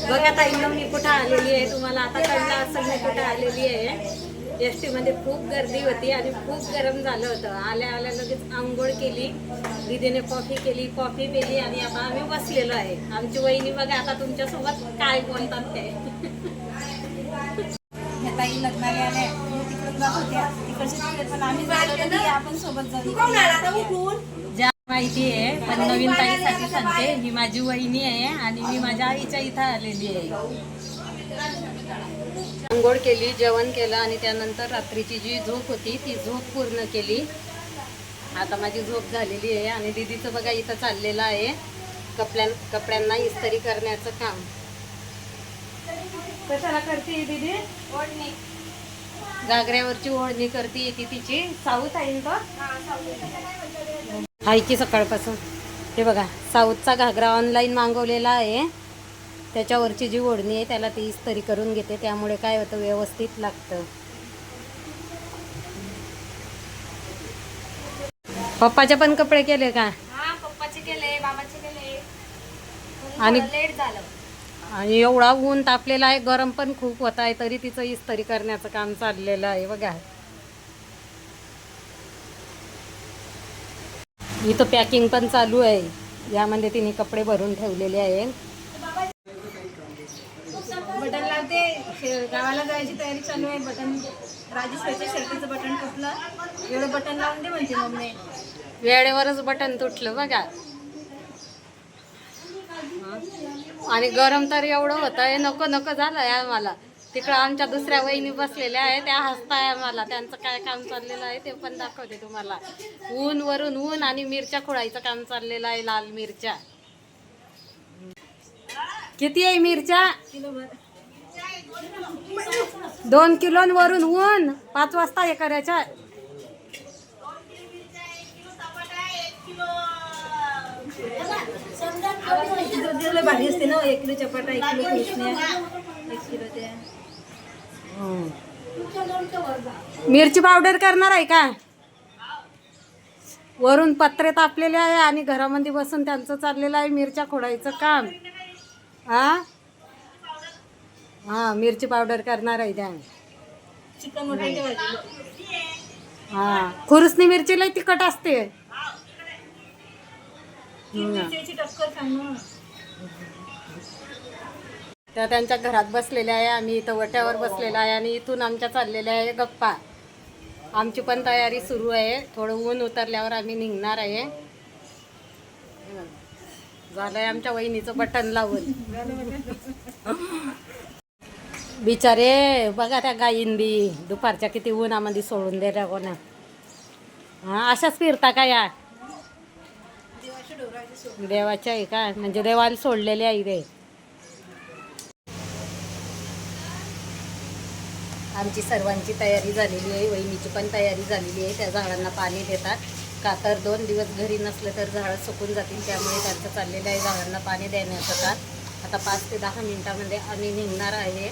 बघा ताई मी कुठं आलेली आहे, तुम्हाला आता कळलं असं मी कुठं आलेली आहे. एसटी मध्ये खूप गर्दी होती आणि खूप गरम झालं होतं. आल्या आल्या लगेच आंघोळ केली, दीदीने कॉफी केली, कॉफी पिली आणि आता आम्ही बसलेलो आहे. आमची वहिनी बघा आता तुमच्यासोबत काय बोलतात ते. ताई लग्नाला आल्या तिकडे जात होत्या तिकडचे पण आम्ही आपण सोबत जाऊ. ज्या माहिती आहे पण नवीन ताईसाठी सांगते, ही माझी वहिनी आहे आणि मी माझ्या आईच्या इथं आलेली आहे. आंघोळ केली, जेवण केलं आणि त्यानंतर रात्रीची जी झोप होती ती झोप पूर्ण केली. आता माझी झोप झालेली आहे आणि दीदीचं बघा इथं चाललेलं आहे कपड्यांना इस्त्री करण्याचं काम. कशाला करते दीदी? ओढणी घागऱ्यावरची ओढणी करते ती तिची. साऊथ आहे का? आहे की सकाळपासून. हे बघा साऊथचा घागरा ऑनलाईन मागवलेला आहे, त्याच्यावरची जी ओढणी आहे त्याला ती इस्त्री करून घेते, त्यामुळे काय होतं व्यवस्थित लागतं. पप्पाचे पण कपडे केले का? हा पप्पाचे केले, बाबाचे केले आणि लेट झालं. आणि एवढा ऊन तापलेला आहे, गरम पण खूप होत आहे, तरी तिचं इस्त्री करण्याचं काम चाललेलं आहे बघा. इथं पॅकिंग पण चालू आहे, यामध्ये तिने कपडे भरून ठेवलेले आहेत. बटन लावते, गावाला जायची तयारी चालू आहे. बटन राजेश्वरच्या शर्टीचं बटन तुटलं, एवढं बटन लावून दे म्हणते मम्मी. वेळेवरच बटन तुटलं बघा. आणि गरम तर एवढं होत आहे, नको नको झालं आहे आम्हाला. तिकडं आमच्या दुसऱ्या वहिनी बसलेल्या आहे, त्या हसताय आम्हाला. त्यांचं काय काम चाललेलं आहे ते पण दाखवते तुम्हाला. ऊन वरून ऊन आणि मिरच्या खोडायचं काम चाललेलं आहे, लाल मिरच्या. किती आहे मिरच्या? किलोभर. 2 किलोवरून ऊन 5 वाजता हे करायच्या. भारी असते ना, 1 किलो चपाटा, 1 किलो कृष्ण्या, 1 किलो त्या. मिरची पावडर करणार आहे का? वरून पत्रे तापलेले आहे आणि घरामध्ये बसून त्यांचं चाललेलं आहे मिरच्या खोडायचं काम. हा मिरची पावडर करणार आहे त्या. चिकन मटनच्या भाजीला. हा खुरसणी मिरची लय तिखट असते. मिरचीची टक्कर सांग ना. त्या त्यांच्या घरात बसलेल्या आहे, आम्ही इथं वट्यावर बसलेला आहे आणि इथून आमच्या चाललेल्या आहे गप्पा. आमची पण तयारी सुरू आहे, थोडं ऊन उतरल्यावर आम्ही निघणार आहे. झालंय आमच्या वहिनीचं बटन लावून. बिचारे बघा त्या गायींदी दुपारच्या किती उन्हामध्ये सोडून दिल्या कोणा. हा अशाच फिरता का या? देवाच्या आहे का? म्हणजे देवाला सोडलेले आहे रे. आमची सर्वांची तयारी झालेली आहे, वहिनीची पण तयारी झालेली आहे. त्या झाडांना पाणी देतात का तर 2 दिवस घरी नसलं तर झाडं सुकून जातील, त्यामुळे त्यांचं चाललेलं आहे झाडांना पाणी देण्याचं काम. आता 5 ते 10 मिनिटामध्ये आम्ही निघणार आहे.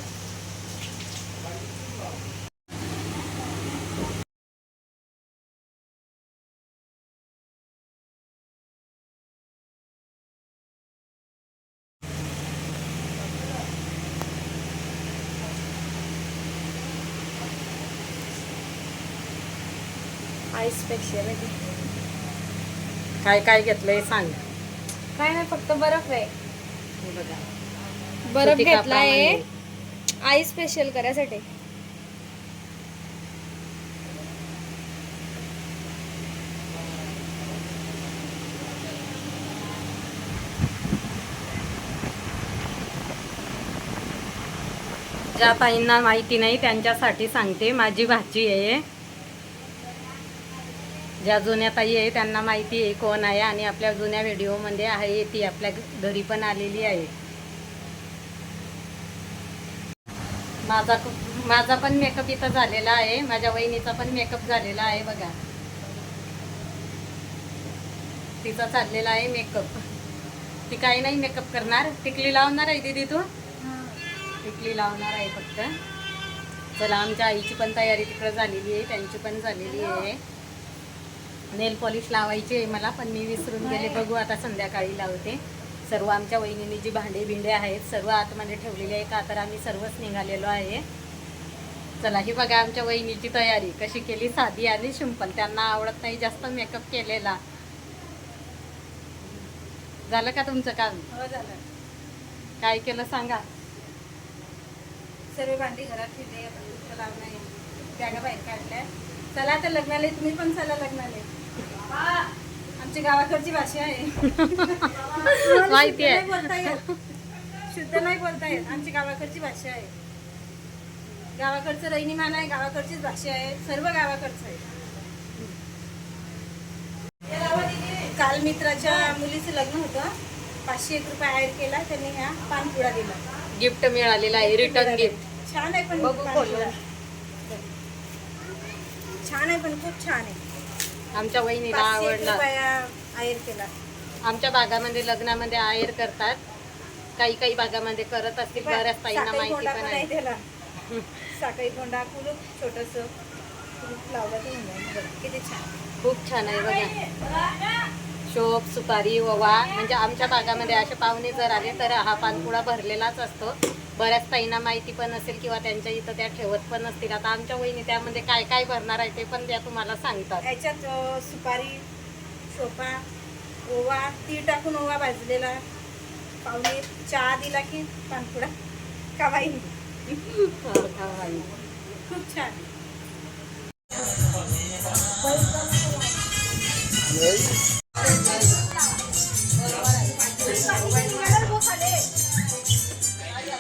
आईस स्पेशल काय काय घेतलंय सांग. काय नाही, फक्त बर्फ आहे. हे बघा बर्फ सुती घेतला आहे कापडामध्ये. आईस स्पेशल करायसाठी. ज्या ताईंना माहिती नाही त्यांच्यासाठी सांगते, माझी भाची आहे. ज्या जुन्या ताई आहे त्यांना माहिती आहे कोण आहे आणि आपल्या जुन्या व्हिडिओमध्ये आहे, ती आपल्या घरी पण आलेली आहे. माझा पण मेकअप इथं झालेला आहे, माझ्या वहिनीचा पण मेकअप झालेला आहे बघा. तिचा चाललेला आहे मेकअप. ती काही नाही मेकअप करणार, टिकली लावणार आहे दीदी तू. टिकली लावणार आहे फक्त. चला आमच्या आईची पण तयारी तिकडं झालेली आहे, त्यांची पण झालेली आहे. नेल पॉलिश लावायची आहे मला, पण मी विसरून गेले. बघू आता संध्याकाळी लावते. सर्व आमच्या वहिनीने जी भांडे भिंडे आहेत सर्व आतमध्ये ठेवलेले आहे का तर आम्ही सर्वच निघालेलो आहे. चला ही बघा आमच्या वहिनीची तयारी कशी केली, साधी आणि सिंपल. त्यांना आवडत नाही जास्त मेकअप केलेला. झालं का तुमचं काम? हो झालं. काय केलं सांगा. सर्व भांडी घरात ठेवले, लावणे बॅगा बाहेर काढल्या. चला तर लग्नाला, तुम्ही पण चला लग्नाला. आमची गावाकडची भाषा आहे. माहिती आहे. शुद्ध नाही बोलता येत, शुद्ध नाही बोलता येत. आमची गावाकडची भाषा आहे. गावाकडचं राहणीमान आहे, गावाकडचीच भाषा आहे, सर्व गावाकडचं आहे. काल मित्राच्या मुलीचं लग्न होतं. 501 रुपये ऍड केला त्यांनी. ह्या पानपुडा दिला, गिफ्ट मिळालेला आहे, रिटर्न गिफ्ट. छान आहे पण बघू पानपुडा. छान आहे पण खूप छान आहे. आमच्या वहिनीला 501 आवडला. रुपया आयर केला. आमच्या भागामध्ये लग्नामध्ये आयर करतात, काही भागामध्ये करत असतील. बऱ्याच ताईंना साखळी माहिती कोंडा पण पण आहे. आहे त्याला. साखळी कोंडा, कुलूप छोटस कुलूप लावलं तर होऊन जाईल. बघ, किती छान, खूप छान आहे बघा. शोप, सुपारी, ओवा. म्हणजे आमच्या भागामध्ये असे पाहुणे जर आले तर हा पानपुडा भरलेलाच असतो. बऱ्याच ताईंना माहिती पण असेल किंवा त्यांच्या इथं त्या ठेवत पण असतील. आता आमच्या वहिनी त्यामध्ये काय काय भरणार आहे ते पण त्या तुम्हाला सांगतात. याच्यात सुपारी, शोपा, ओवा, तीळ टाकून ओवा भाजलेला, पाहुणे चहा दिला की पानपुडा कावाई. खूप छान.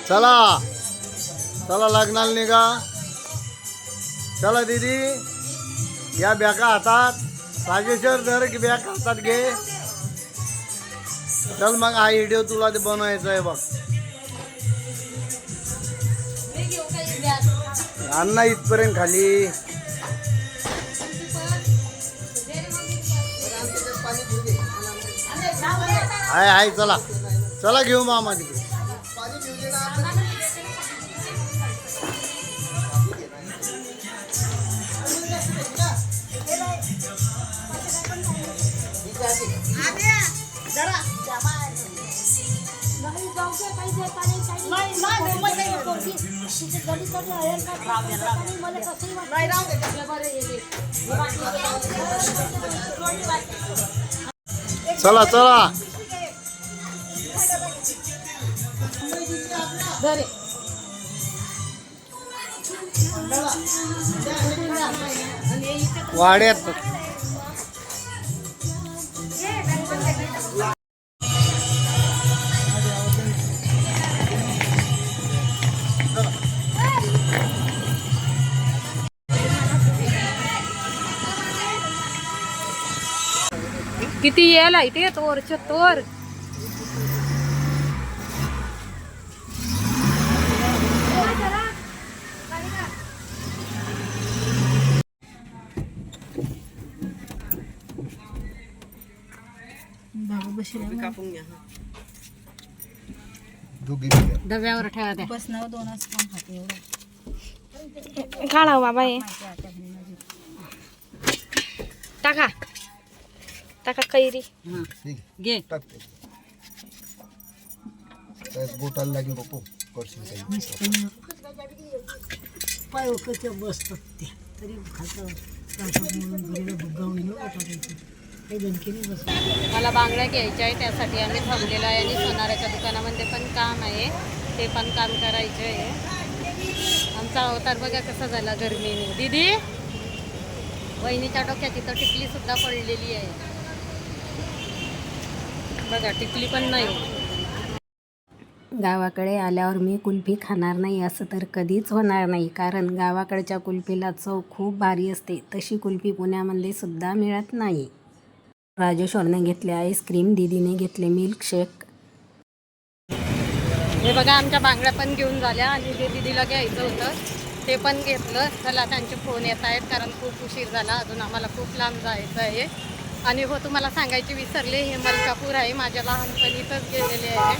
चला चला लग्नाला निघा. चला दीदी, या बॅगा हातात. राजेश्वर धर की बॅग हातात घे. चल मग हा व्हिडिओ तुला ते बनवायचा आहे बघ. अण्णा इथपर्यंत खाली. हाय हाय, चला चला घेऊ मामा तिकडे. चला चला. वाड्यात किती यायला इथे तोरच्या तोर. डब्यावर ठेवा द्या. बसनावर 2 असतात हात एवढं. काढा बाबा हे टाका टाका कैरी. घे. बोटाला लागेल बापू. पाय ओकच्या बसतात त्या तरी खातं काही धनकीने बसतात. मला बांगड्या घ्यायच्या आहे, त्यासाठी आम्ही थांबलेलो आहे. आणि सोनाराच्या दुकानामध्ये पण काम आहे, ते पण काम करायचे आहे. आमचा अवतार बघा कसा झाला गरमीने. दीदी, वहिनीच्या डोक्यात इथं टिकली सुद्धा पडलेली आहे बघा, टिकली पण नाही. गावाकडे आल्यावर मी कुल्फी खाणार नाही असं तर कधीच होणार नाही, कारण गावाकडच्या कुल्फीला चव खूप भारी असते. तशी कुल्फी पुण्यामध्ये सुद्धा मिळत नाही. राजेश्वरने घेतले आईस्क्रीम, दीदीने घेतले मिल्कशेक. हे बघा आमच्या बांगड्या पण घेऊन झाल्या आणि ते दीदीला घ्यायचं होतं ते पण घेतलं. चला त्यांचे फोन येत आहेत कारण खूप उशीर झाला, अजून आम्हाला खूप लांब जायचं आहे. आणि हो तुम्हाला सांगायचे विसरले, हे मलकापूर आहे, माझ्या लहानपणीतच गेलेले आहे.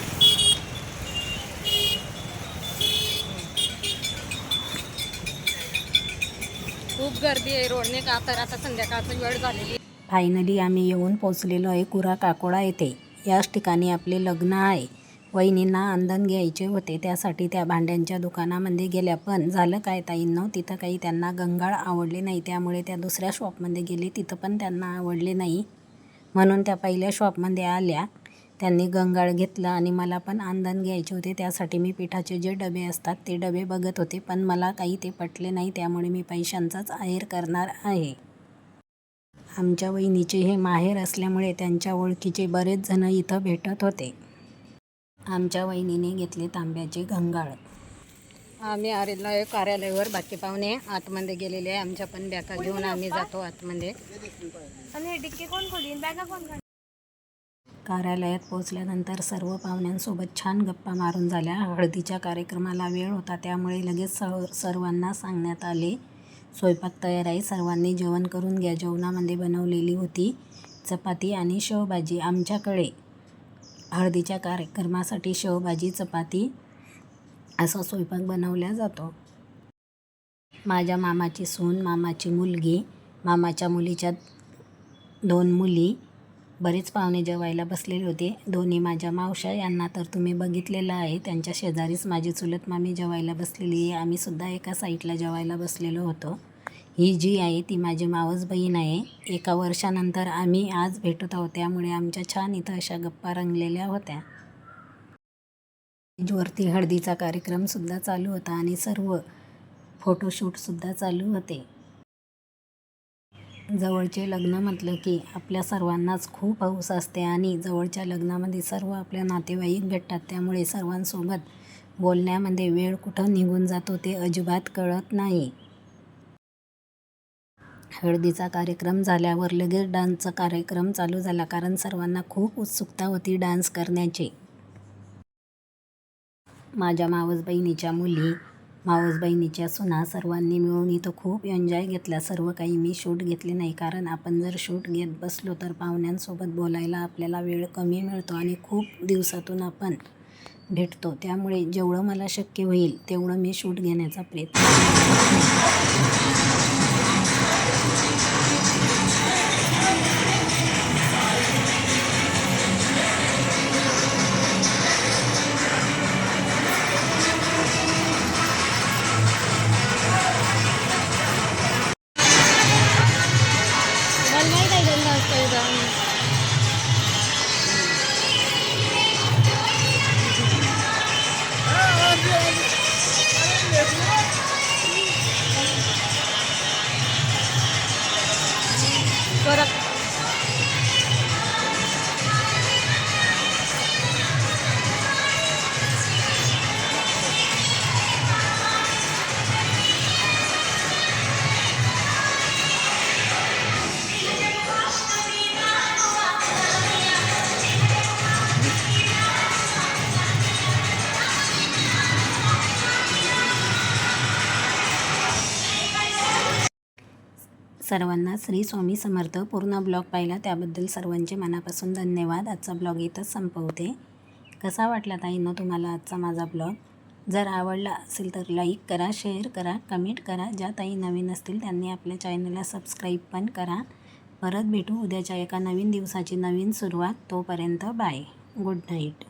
खूप गर्दी आहे रोडने का तर आता संध्याकाळची वेळ झालेली. फायनली आम्ही येऊन पोचलेलो आहे कुरा काकोडा येथे. याच ठिकाणी आपले लग्न आहे. वहिनींना आंदण घ्यायचे होते, त्यासाठी त्या भांड्यांच्या दुकानामध्ये गेल्या. पण झालं काय ताईंनो, तिथं काही त्यांना गंगाळ आवडले नाही. त्यामुळे त्या दुसऱ्या शॉपमध्ये गेले, तिथं पण त्यांना आवडले नाही. म्हणून त्या पहिल्या शॉपमध्ये आल्या. त्यांनी गंगाळ घेतलं आणि मला पण आंदण घ्यायचे होते. त्यासाठी मी पिठाचे जे डबे असतात ते डबे बघत होते, पण मला काही ते पटले नाही. त्यामुळे मी पैशांचाच आहेर करणार आहे. आमच्या वहिनीचे हे माहेर असल्यामुळे त्यांच्या ओळखीचे बरेच जण इथं भेटत होते. आमच्या वहिनीने घेतले तांब्याचे गंगाळ. आम्ही आलेलो कार्यालयावर, बाकी पाहुणे आतमध्ये गेलेले आहे. आमच्या पण बॅगा घेऊन आम्ही जातो आतमध्ये. कार्यालयात पोहोचल्यानंतर सर्व पाहुण्यांसोबत छान गप्पा मारून झाल्या. हळदीच्या कार्यक्रमाला वेळ होता, त्यामुळे लगेच सर्वांना सांगण्यात आले स्वयंपाक तयार आहे, सर्वांनी जेवण करून घ्या. जेवणामध्ये बनवलेली होती चपाती आणि शेवभाजी. आमच्याकडे हळदीच्या कार्यक्रमासाठी शेवभाजी चपाती असा स्वयंपाक बनवला जातो. माझ्या मामाची सून, मामाची मुलगी, मामाच्या मुलीच्या 2 मुली, बरेच पाहुणे जेवायला बसलेले होते. दोन्ही माझ्या मावश्या, यांना तर तुम्ही बघितलेलं आहे. त्यांच्या शेजारीच माझी चुलत मामी जेवायला बसलेली आहे. आम्हीसुद्धा एका साईडला जेवायला बसलेलो होतो. ही जी आहे ती माझी मावस बहीण आहे. 1 वर्षानंतर आम्ही आज भेटत आहोत, त्यामुळे आमच्या छान इथं अशा गप्पा रंगलेल्या होत्या. स्टेजवरती हळदीचा कार्यक्रमसुद्धा चालू होता आणि सर्व फोटोशूटसुद्धा चालू होते. जवळचे लग्न म्हटलं की आपल्या सर्वांनाच खूप हौस असते आणि जवळच्या लग्नामध्ये सर्व आपल्या नातेवाईक भेटतात. त्यामुळे सर्वांसोबत बोलण्यामध्ये वेळ कुठं निघून जातो ते अजिबात कळत नाही. हळदीचा कार्यक्रम झाल्यावर लगेच डान्सचा कार्यक्रम चालू झाला, कारण सर्वांना खूप उत्सुकता होती डान्स करण्याची. माझ्या मावस बहिणीच्या मुली, मावस बहिणीच्या सुना सर्वांनी मिळून इथं खूप एन्जॉय घेतला. सर्व काही मी शूट घेतले नाही, कारण आपण जर शूट घेत बसलो तर पाहुण्यांसोबत बोलायला आपल्याला वेळ कमी मिळतो आणि खूप दिवसातून आपण भेटतो. त्यामुळे जेवढं मला शक्य होईल तेवढं मी शूट घेण्याचा प्रयत्न सर्वांना श्री स्वामी समर्थ. पूर्ण ब्लॉग पाहिला त्याबद्दल सर्वांचे मनापासून धन्यवाद. आजचा ब्लॉग इथंच संपवते. कसा वाटला ताईंनो तुम्हाला आजचा माझा ब्लॉग? जर आवडला असेल तर लाईक करा, शेअर करा, कमेंट करा. ज्या ताई नवीन असतील त्यांनी आपल्या चॅनलला सबस्क्राईब पण करा. परत भेटू उद्याच्या एका नवीन दिवसाची नवीन सुरुवात. तोपर्यंत बाय, गुड नाईट.